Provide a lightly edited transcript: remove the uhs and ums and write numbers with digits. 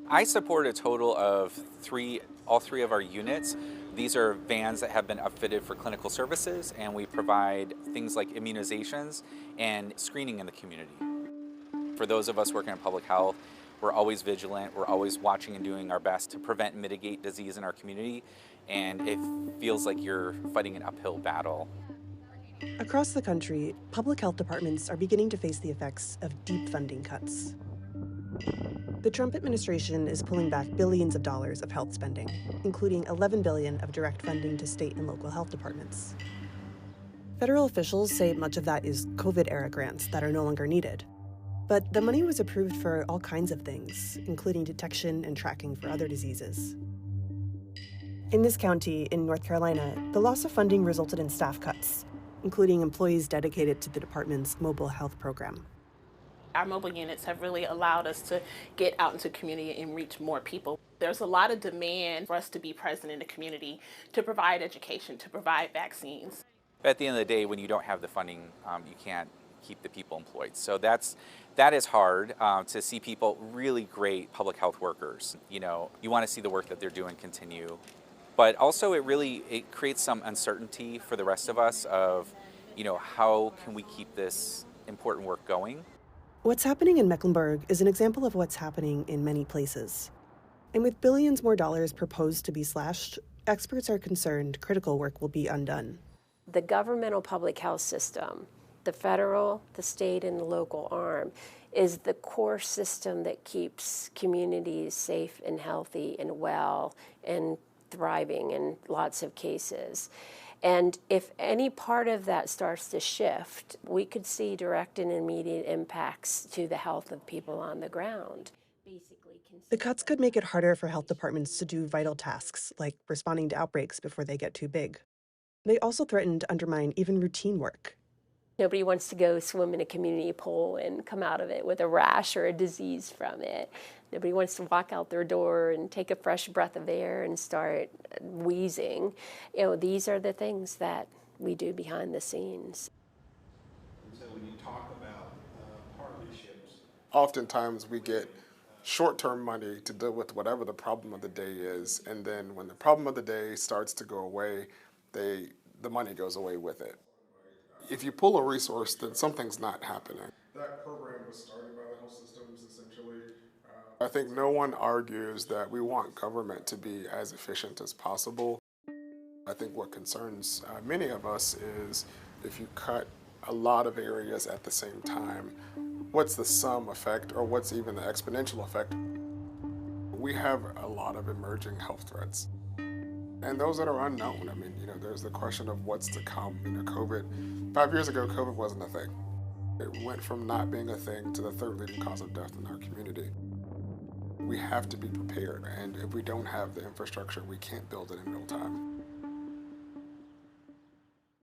I support a total of all three of our units. These are vans that have been upfitted for clinical services, and we provide things like immunizations and screening in the community. For those of us working in public health, we're always vigilant, we're always watching and doing our best to prevent and mitigate disease in our community, and it feels like you're fighting an uphill battle. Across the country, public health departments are beginning to face the effects of deep funding cuts. The Trump administration is pulling back billions of dollars of health spending, including $11 billion of direct funding to state and local health departments. Federal officials say much of that is COVID-era grants that are no longer needed. But the money was approved for all kinds of things, including detection and tracking for other diseases. In this county, in North Carolina, the loss of funding resulted in staff cuts, including employees dedicated to the department's mobile health program. Our mobile units have really allowed us to get out into the community and reach more people. There's a lot of demand for us to be present in the community, to provide education, to provide vaccines. But at the end of the day, when you don't have the funding, you can't keep the people employed. So that is hard to see people, really great public health workers. You want to see the work that they're doing continue. But also it creates some uncertainty for the rest of us of, how can we keep this important work going? What's happening in Mecklenburg is an example of what's happening in many places. And with billions more dollars proposed to be slashed, experts are concerned critical work will be undone. The governmental public health system, the federal, the state, and the local arm, is the core system that keeps communities safe and healthy and well and thriving in lots of cases. And if any part of that starts to shift, we could see direct and immediate impacts to the health of people on the ground. The cuts could make it harder for health departments to do vital tasks, like responding to outbreaks before they get too big. They also threaten to undermine even routine work. Nobody wants to go swim in a community pool and come out of it with a rash or a disease from it. Nobody wants to walk out their door and take a fresh breath of air and start wheezing. These are the things that we do behind the scenes. And so when you talk about partnerships, oftentimes we get short-term money to deal with whatever the problem of the day is, and then when the problem of the day starts to go away, the money goes away with it. If you pull a resource, then something's not happening. That program was started by the health systems, essentially. I think no one argues that we want government to be as efficient as possible. I think what concerns many of us is if you cut a lot of areas at the same time, what's the sum effect or what's even the exponential effect? We have a lot of emerging health threats. And those that are unknown, there's the question of what's to come. COVID, 5 years ago, COVID wasn't a thing. It went from not being a thing to the third leading cause of death in our community. We have to be prepared, and if we don't have the infrastructure, we can't build it in real time.